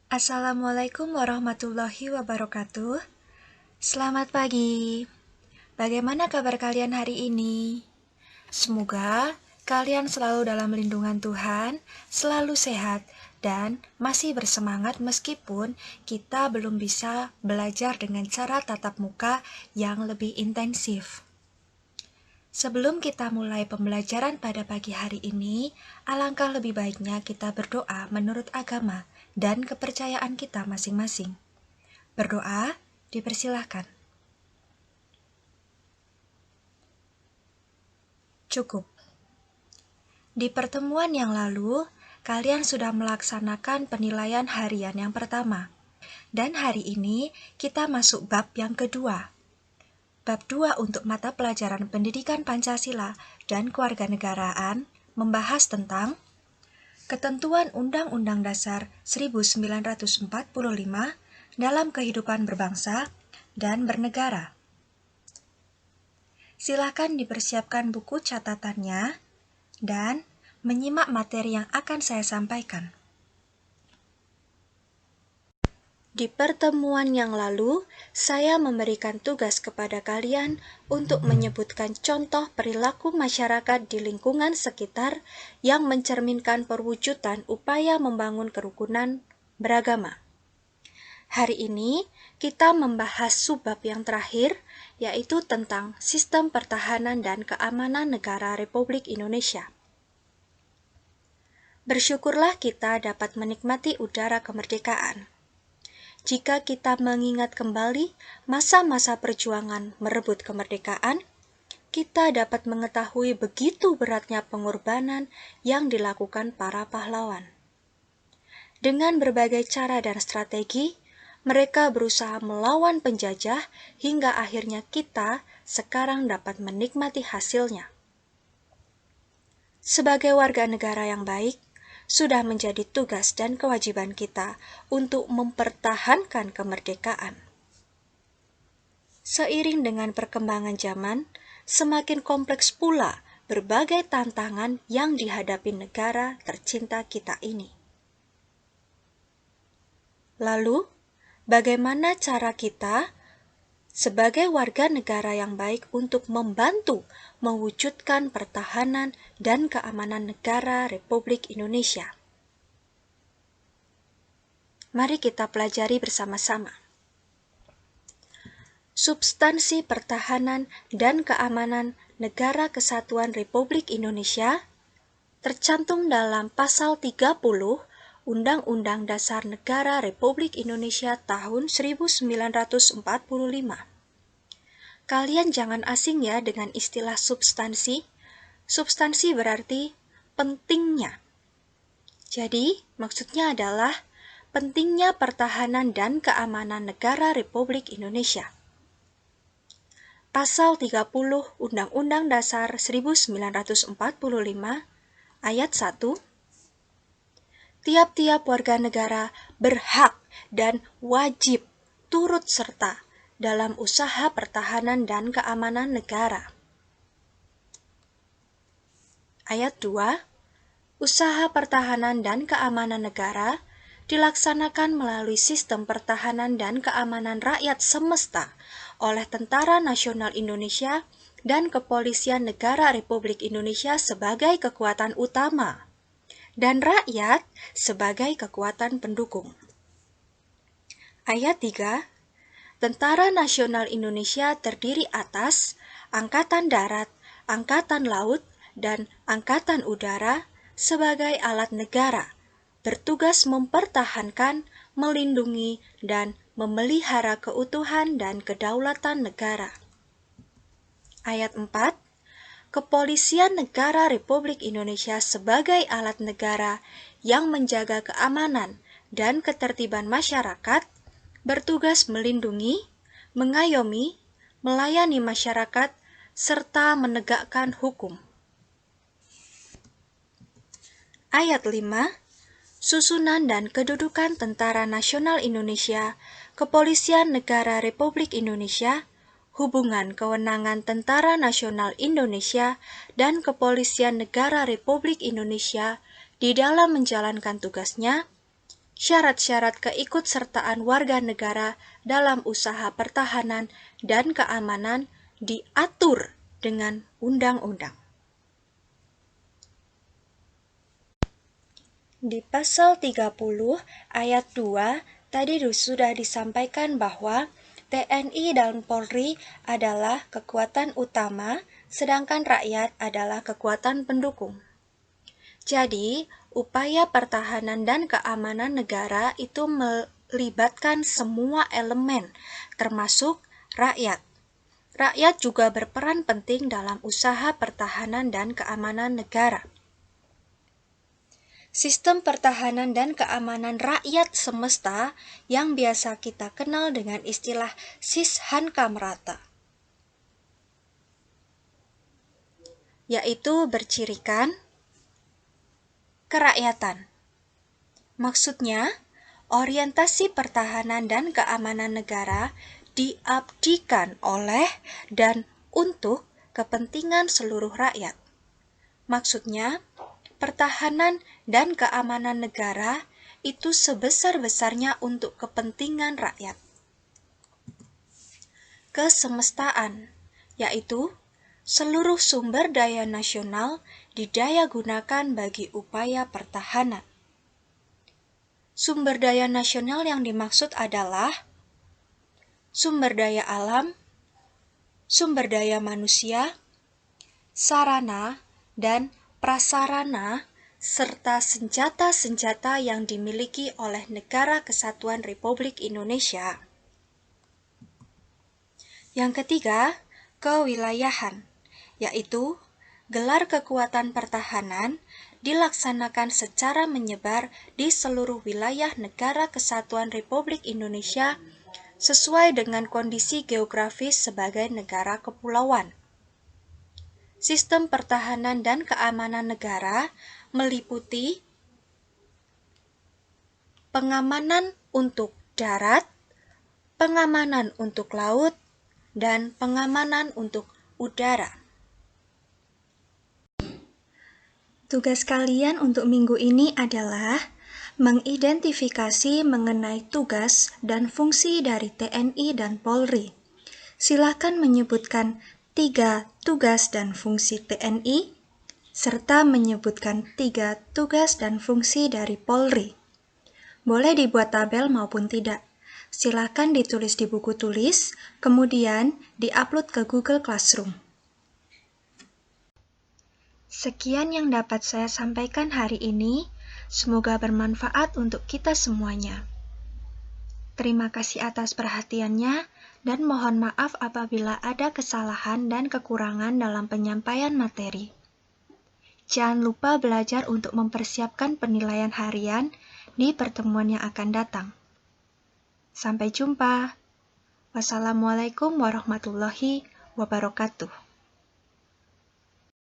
Assalamualaikum warahmatullahi wabarakatuh. Selamat pagi. Bagaimana kabar kalian hari ini? Semoga kalian selalu dalam lindungan Tuhan, selalu sehat, dan masih bersemangat meskipun kita belum bisa belajar dengan cara tatap muka yang lebih intensif. Sebelum kita mulai pembelajaran pada pagi hari ini, alangkah lebih baiknya kita berdoa menurut agama dan kepercayaan kita masing-masing. Berdoa, dipersilahkan. Cukup. Di pertemuan yang lalu, kalian sudah melaksanakan penilaian harian yang pertama. Dan hari ini kita masuk bab yang kedua. Bab 2 untuk mata pelajaran pendidikan Pancasila dan kewarganegaraan membahas tentang ketentuan Undang-Undang Dasar 1945 dalam kehidupan berbangsa dan bernegara. Silakan dipersiapkan buku catatannya dan menyimak materi yang akan saya sampaikan. Di pertemuan yang lalu, saya memberikan tugas kepada kalian untuk menyebutkan contoh perilaku masyarakat di lingkungan sekitar yang mencerminkan perwujudan upaya membangun kerukunan beragama. Hari ini, kita membahas subbab yang terakhir, yaitu tentang sistem pertahanan dan keamanan negara Republik Indonesia. Bersyukurlah kita dapat menikmati udara kemerdekaan. Jika kita mengingat kembali masa-masa perjuangan merebut kemerdekaan, kita dapat mengetahui begitu beratnya pengorbanan yang dilakukan para pahlawan. Dengan berbagai cara dan strategi, mereka berusaha melawan penjajah hingga akhirnya kita sekarang dapat menikmati hasilnya. Sebagai warga negara yang baik, sudah menjadi tugas dan kewajiban kita untuk mempertahankan kemerdekaan. Seiring dengan perkembangan zaman, semakin kompleks pula berbagai tantangan yang dihadapi negara tercinta kita ini. Lalu, bagaimana cara kita sebagai warga negara yang baik untuk membantu mewujudkan pertahanan dan keamanan negara Republik Indonesia? Mari kita pelajari bersama-sama. Substansi pertahanan dan keamanan Negara Kesatuan Republik Indonesia tercantum dalam pasal 30 Undang-Undang Dasar Negara Republik Indonesia tahun 1945. Kalian jangan asing ya dengan istilah substansi. Substansi berarti pentingnya. Jadi, maksudnya adalah pentingnya pertahanan dan keamanan negara Republik Indonesia. Pasal 30 Undang-Undang Dasar 1945 ayat 1, tiap-tiap warga negara berhak dan wajib turut serta dalam usaha pertahanan dan keamanan negara. Ayat 2, usaha pertahanan dan keamanan negara dilaksanakan melalui sistem pertahanan dan keamanan rakyat semesta oleh Tentara Nasional Indonesia dan Kepolisian Negara Republik Indonesia sebagai kekuatan utama, dan rakyat sebagai kekuatan pendukung. Ayat 3, Tentara Nasional Indonesia terdiri atas Angkatan Darat, Angkatan Laut, dan Angkatan Udara sebagai alat negara, bertugas mempertahankan, melindungi, dan memelihara keutuhan dan kedaulatan negara. Ayat 4, Kepolisian Negara Republik Indonesia sebagai alat negara yang menjaga keamanan dan ketertiban masyarakat, bertugas melindungi, mengayomi, melayani masyarakat, serta menegakkan hukum. Ayat 5, susunan dan kedudukan Tentara Nasional Indonesia, Kepolisian Negara Republik Indonesia, hubungan kewenangan Tentara Nasional Indonesia dan Kepolisian Negara Republik Indonesia di dalam menjalankan tugasnya, syarat-syarat keikutsertaan warga negara dalam usaha pertahanan dan keamanan diatur dengan undang-undang. Di pasal 30 ayat 2 tadi sudah disampaikan bahwa TNI dan Polri adalah kekuatan utama, sedangkan rakyat adalah kekuatan pendukung. Jadi, upaya pertahanan dan keamanan negara itu melibatkan semua elemen, termasuk rakyat. Rakyat juga berperan penting dalam usaha pertahanan dan keamanan negara. Sistem pertahanan dan keamanan rakyat semesta yang biasa kita kenal dengan istilah Sishankamrata, yaitu bercirikan kerakyatan. Maksudnya, orientasi pertahanan dan keamanan negara diabdikan oleh dan untuk kepentingan seluruh rakyat. Maksudnya, pertahanan dan keamanan negara itu sebesar-besarnya untuk kepentingan rakyat. Kesemestaan, yaitu seluruh sumber daya nasional didaya gunakan bagi upaya pertahanan. Sumber daya nasional yang dimaksud adalah sumber daya alam, sumber daya manusia, sarana, dan prasarana, serta senjata-senjata yang dimiliki oleh Negara Kesatuan Republik Indonesia. Yang ketiga, kewilayahan, yaitu gelar kekuatan pertahanan dilaksanakan secara menyebar di seluruh wilayah Negara Kesatuan Republik Indonesia sesuai dengan kondisi geografis sebagai negara kepulauan. Sistem pertahanan dan keamanan negara meliputi pengamanan untuk darat, pengamanan untuk laut, dan pengamanan untuk udara. Tugas kalian untuk minggu ini adalah mengidentifikasi mengenai tugas dan fungsi dari TNI dan Polri. Silakan menyebutkan 3 tugas dan fungsi TNI, serta menyebutkan 3 tugas dan fungsi dari Polri. Boleh dibuat tabel maupun tidak. Silakan ditulis di buku tulis, kemudian diupload ke Google Classroom. Sekian yang dapat saya sampaikan hari ini. Semoga bermanfaat untuk kita semuanya. Terima kasih atas perhatiannya, dan mohon maaf apabila ada kesalahan dan kekurangan dalam penyampaian materi. Jangan lupa belajar untuk mempersiapkan penilaian harian di pertemuan yang akan datang. Sampai jumpa. Wassalamualaikum warahmatullahi wabarakatuh.